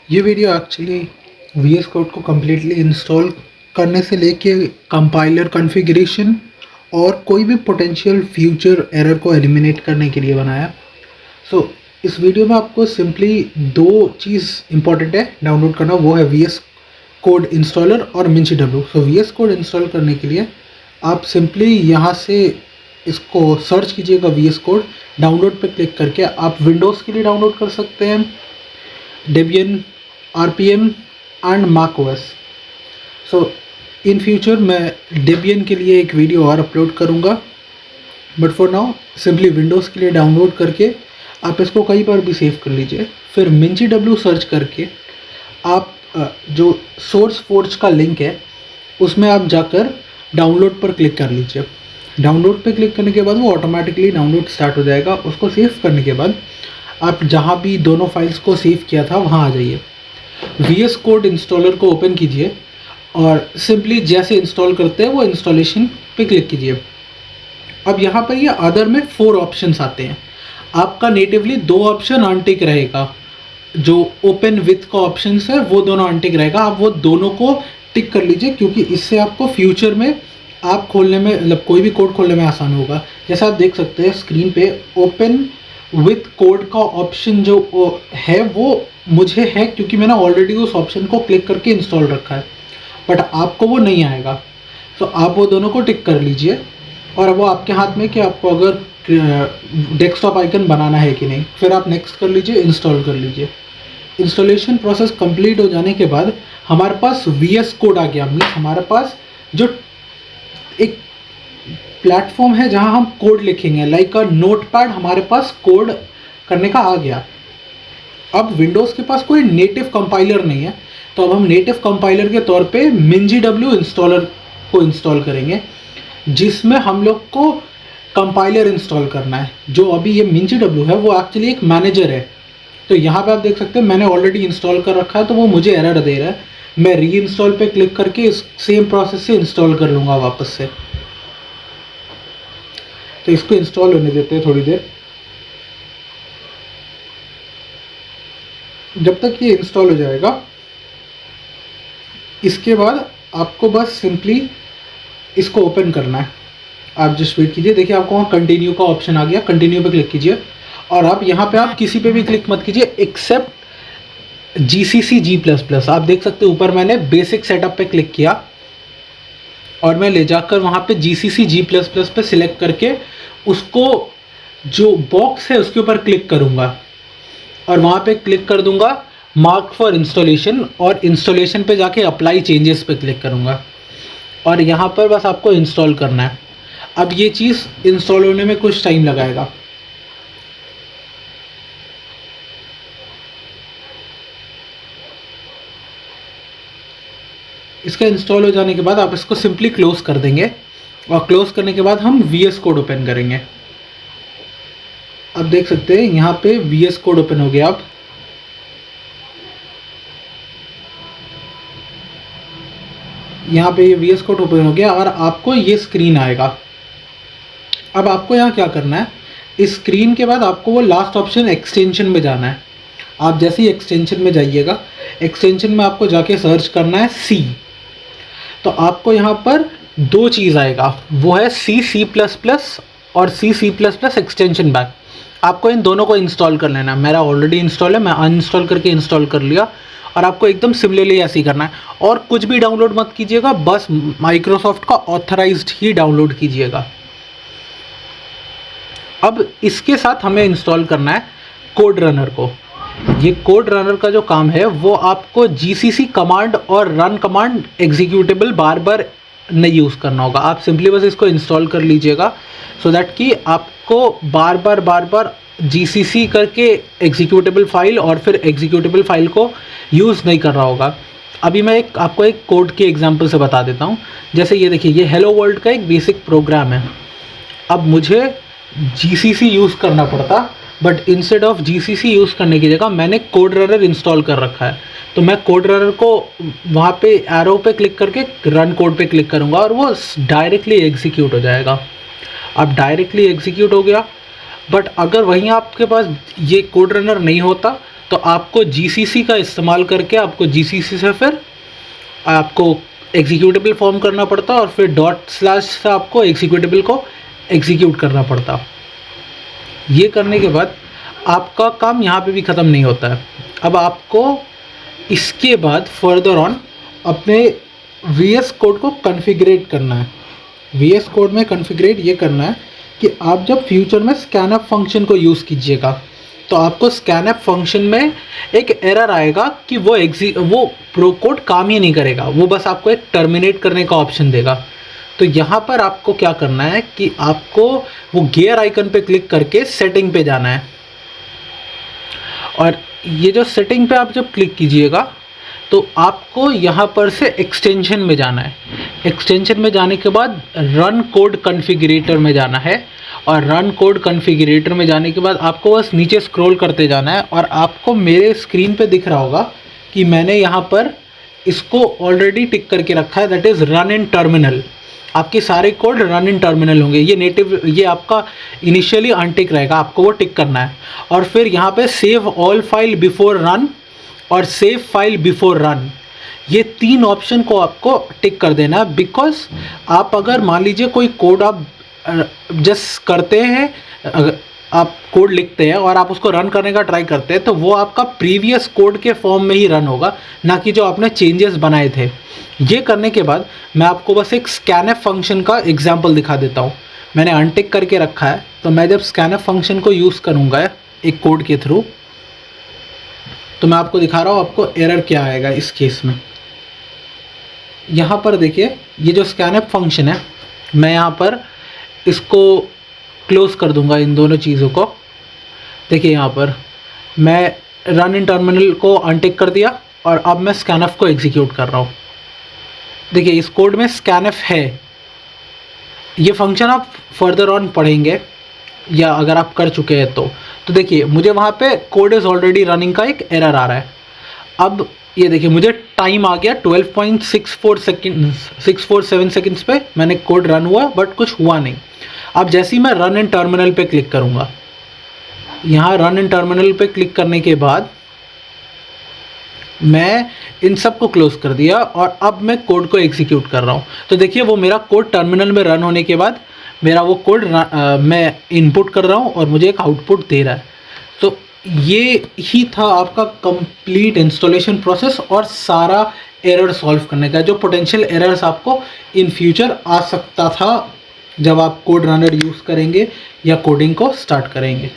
ये video actually VS code को completely install करने से लेके कंपाइलर कॉन्फ़िगरेशन और कोई भी पोटेंशियल फ्यूचर एरर को एलिमिनेट करने के लिए बनाया। इस वीडियो में आपको सिंपली दो चीज़ इंपॉर्टेंट है डाउनलोड करना, वो है वीएस कोड इंस्टॉलर और मिंची डब्ल्यू। वीएस कोड इंस्टॉल करने के लिए आप सिंपली यहाँ से इसको सर्च कीजिएगा वीएस कोड, डाउनलोड पे क्लिक करके आप विंडोज़ के लिए डाउनलोड कर सकते हैं, Debian, RPM and macOS। In future मैं डेबियन के लिए एक वीडियो और अपलोड करूँगा, but for now simply Windows के लिए डाउनलोड करके आप इसको कई बार भी सेव कर लीजिए। फिर मिंची डब्ल्यू सर्च करके आप जो सोर्स फोर्ज का लिंक है उसमें आप जाकर डाउनलोड पर क्लिक कर लीजिए। डाउनलोड पर क्लिक करने के बाद वो ऑटोमेटिकली डाउनलोड स्टार्ट हो जाएगा। उसको सेव करने के बाद आप जहाँ भी दोनों फाइल्स को सेव किया था वहाँ आ जाइए, वीएस कोड इंस्टॉलर को ओपन कीजिए और सिंपली जैसे इंस्टॉल करते हैं वो इंस्टॉलेशन पे क्लिक कीजिए। अब यहाँ पर ये अदर में 4 ऑप्शंस आते हैं। आपका नेटिवली 2 ऑप्शन अनटिक रहेगा, जो ओपन विथ का ऑप्शन है वो दोनों अनटिक रहेगा। आप वो दोनों को टिक कर लीजिए, क्योंकि इससे आपको फ्यूचर में आप खोलने में, मतलब कोई भी कोड खोलने में आसान होगा। जैसा आप देख सकते हैं स्क्रीन पे, ओपन विथ कोड का ऑप्शन जो है वो मुझे है क्योंकि मैंने ऑलरेडी उस ऑप्शन को क्लिक करके इंस्टॉल रखा है, बट आपको वो नहीं आएगा। आप वो दोनों को टिक कर लीजिए और वो आपके हाथ में कि आपको अगर डेस्कटॉप आइकन बनाना है कि नहीं। फिर आप नेक्स्ट कर लीजिए, इंस्टॉल कर लीजिए। इंस्टॉलेशन प्रोसेस कंप्लीट हो जाने के बाद हमारे पास वीएस कोड आ गया। मीन्स हमारे पास जो एक प्लेटफॉर्म है जहां हम कोड लिखेंगे, लाइक अ नोटपैड हमारे पास कोड करने का आ गया। अब विंडोज़ के पास कोई नेटिव कंपाइलर नहीं है, तो अब हम नेटिव कंपाइलर के तौर पे मिंची डब्ल्यू इंस्टॉलर को इंस्टॉल करेंगे, जिसमें हम लोग को कंपाइलर इंस्टॉल करना है। जो अभी ये मिंची डब्ल्यू है वो एक्चुअली एक मैनेजर है। तो यहाँ पे आप देख सकते हैं मैंने ऑलरेडी इंस्टॉल कर रखा है, तो वो मुझे एरर दे रहा है। मैं री इंस्टॉल पे क्लिक करके इस सेम प्रोसेस से इंस्टॉल कर लूँगा वापस से। तो इसको इंस्टॉल होने देते हैं थोड़ी देर। जब तक ये इंस्टॉल हो जाएगा, इसके बाद आपको बस सिंपली इसको ओपन करना है। आप जस्ट वेट कीजिए, देखिए आपको वहाँ कंटिन्यू का ऑप्शन आ गया, कंटिन्यू पे क्लिक कीजिए। और आप यहाँ पे आप किसी पे भी क्लिक मत कीजिए एक्सेप्ट GCC G++। आप देख सकते हैं ऊपर मैंने बेसिक सेटअप पे क्लिक किया और मैं ले जाकर वहाँ पे GCC G++ पे सिलेक्ट करके उसको जो बॉक्स है उसके ऊपर क्लिक करूँगा और वहाँ पे क्लिक कर दूंगा मार्क फॉर इंस्टॉलेशन, और इंस्टॉलेशन पे जाके अप्लाई चेंजेस पे क्लिक करूँगा और यहाँ पर बस आपको इंस्टॉल करना है। अब ये चीज़ इंस्टॉल होने में कुछ टाइम लगाएगा। इसका इंस्टॉल हो जाने के बाद आप इसको सिंपली क्लोज कर देंगे और क्लोज करने के बाद हम वीएस कोड ओपन करेंगे। आप देख सकते हैं यहाँ पे वीएस कोड ओपन हो गया। अब यहाँ पे ये वीएस कोड ओपन हो गया और आपको ये स्क्रीन आएगा। अब आपको यहाँ क्या करना है, इस स्क्रीन के बाद आपको वो लास्ट ऑप्शन एक्सटेंशन में जाना है। आप जैसे ही एक्सटेंशन में जाइएगा, एक्सटेंशन में आपको जाके सर्च करना है C। तो आपको यहाँ पर 2 चीज़ आएगा, वो है C++ और C++ एक्सटेंशन बैक। आपको इन दोनों को इंस्टॉल कर लेना है। मेरा ऑलरेडी इंस्टॉल है, मैं अनइंस्टॉल करके इंस्टॉल कर लिया। और आपको एकदम सिमिलरली ऐसे ही करना है और कुछ भी डाउनलोड मत कीजिएगा, बस माइक्रोसॉफ्ट का ऑथराइज्ड ही डाउनलोड कीजिएगा। अब इसके साथ हमें इंस्टॉल करना है कोड रनर को। ये कोड रनर का जो काम है वो आपको GCC कमांड और रन कमांड एग्जीक्यूटेबल बार बार नहीं यूज़ करना होगा। आप सिंपली बस इसको इंस्टॉल कर लीजिएगा सो दैट कि आपको बार बार GCC करके एग्जीक्यूटेबल फाइल और फिर एग्जीक्यूटेबल फाइल को यूज़ नहीं कर रहा होगा। अभी मैं आपको एक कोड के एग्जांपल से बता देता हूँ। जैसे ये देखिए, ये हेलो वर्ल्ड का एक बेसिक प्रोग्राम है। अब मुझे GCC यूज़ करना पड़ता, but instead of GCC use करने की जगह मैंने कोड रनर इंस्टॉल कर रखा है। तो मैं कोड रनर को वहाँ पे एरो पे क्लिक करके रन कोड पे क्लिक करूँगा और वो डायरेक्टली एग्जीक्यूट हो जाएगा। अब डायरेक्टली एग्जीक्यूट हो गया, बट अगर वहीं आपके पास ये कोड रनर नहीं होता तो आपको जीसीसी का इस्तेमाल करके आपको जीसीसी से फिर आपको एग्जीक्यूटेबल फॉर्म करना पड़ता और फिर डॉट स्लैश से आपको एग्जीक्यूटेबल को एग्जीक्यूट करना पड़ता। ये करने के बाद आपका काम यहाँ पे भी ख़त्म नहीं होता है। अब आपको इसके बाद फर्दर ऑन अपने VS कोड को कॉन्फ़िगरेट करना है। VS कोड में कॉन्फ़िगरेट ये करना है कि आप जब फ्यूचर में स्कैनअप फंक्शन को यूज़ कीजिएगा तो आपको स्कैनअप फंक्शन में एक एरर आएगा कि वो प्रो कोड काम ही नहीं करेगा, वो बस आपको एक टर्मिनेट करने का ऑप्शन देगा। तो यहाँ पर आपको क्या करना है कि आपको वो गियर आइकन पे क्लिक करके सेटिंग पे जाना है, और ये जो सेटिंग पे आप जब क्लिक कीजिएगा तो आपको यहाँ पर से एक्सटेंशन में जाना है। एक्सटेंशन में जाने के बाद रन कोड कॉन्फ़िगरेटर में जाना है, और रन कोड कॉन्फ़िगरेटर में जाने के बाद आपको बस नीचे स्क्रॉल करते जाना है, और आपको मेरे स्क्रीन पे दिख रहा होगा कि मैंने यहाँ पर इसको ऑलरेडी टिक करके रखा है, that is run in terminal. आपके सारे कोड रन इन टर्मिनल होंगे। ये आपका इनिशियली अनटिक रहेगा, आपको वो टिक करना है। और फिर यहाँ पे save all file before run और सेव फाइल बिफोर रन, ये 3 ऑप्शन को आपको टिक कर देना है। बिकॉज आप अगर मान लीजिए कोई कोड आप जस्ट करते हैं, अगर आप कोड लिखते हैं और आप उसको रन करने का ट्राई करते हैं तो वो आपका प्रीवियस कोड के फॉर्म में ही रन होगा, ना कि जो आपने चेंजेस बनाए थे। ये करने के बाद मैं आपको बस एक स्कैनअप फंक्शन का एग्जांपल दिखा देता हूँ। मैंने अनटिक करके रखा है, तो मैं जब स्कैनअप फंक्शन को यूज़ करूँगा एक कोड के थ्रू, तो मैं आपको दिखा रहा हूँ आपको एरर क्या आएगा इस केस में। यहाँ पर देखिए, ये जो स्कैनअप फंक्शन है, मैं यहाँ पर इसको क्लोज़ कर दूंगा, इन दोनों चीज़ों को। देखिए यहाँ पर मैं रन इन टर्मिनल को अनटिक कर दिया और अब मैं स्कैनअप को एग्जीक्यूट कर रहा हूँ। देखिए इस कोड में स्कैनअप है, ये फंक्शन आप फर्दर ऑन पढ़ेंगे या अगर आप कर चुके हैं तो देखिए मुझे वहाँ पे कोड इज़ ऑलरेडी रनिंग का एक एरर आ रहा है। अब ये देखिए मुझे टाइम आ गया 12.647 सेकेंड्स पे मैंने कोड रन हुआ, बट कुछ हुआ नहीं। अब जैसे ही मैं रन इन टर्मिनल पे क्लिक करूँगा, यहाँ रन इन टर्मिनल पे क्लिक करने के बाद मैं इन सब को क्लोज कर दिया और अब मैं कोड को एग्जीक्यूट कर रहा हूँ। तो देखिए वो मेरा कोड टर्मिनल में रन होने के बाद मेरा वो कोड मैं इनपुट कर रहा हूँ और मुझे एक आउटपुट दे रहा है। तो ये ही था आपका कंप्लीट इंस्टॉलेशन प्रोसेस और सारा एरर सॉल्व करने का, जो पोटेंशियल एरर्स आपको इन फ्यूचर आ सकता था जब आप कोड रनर यूज़ करेंगे या कोडिंग को स्टार्ट करेंगे।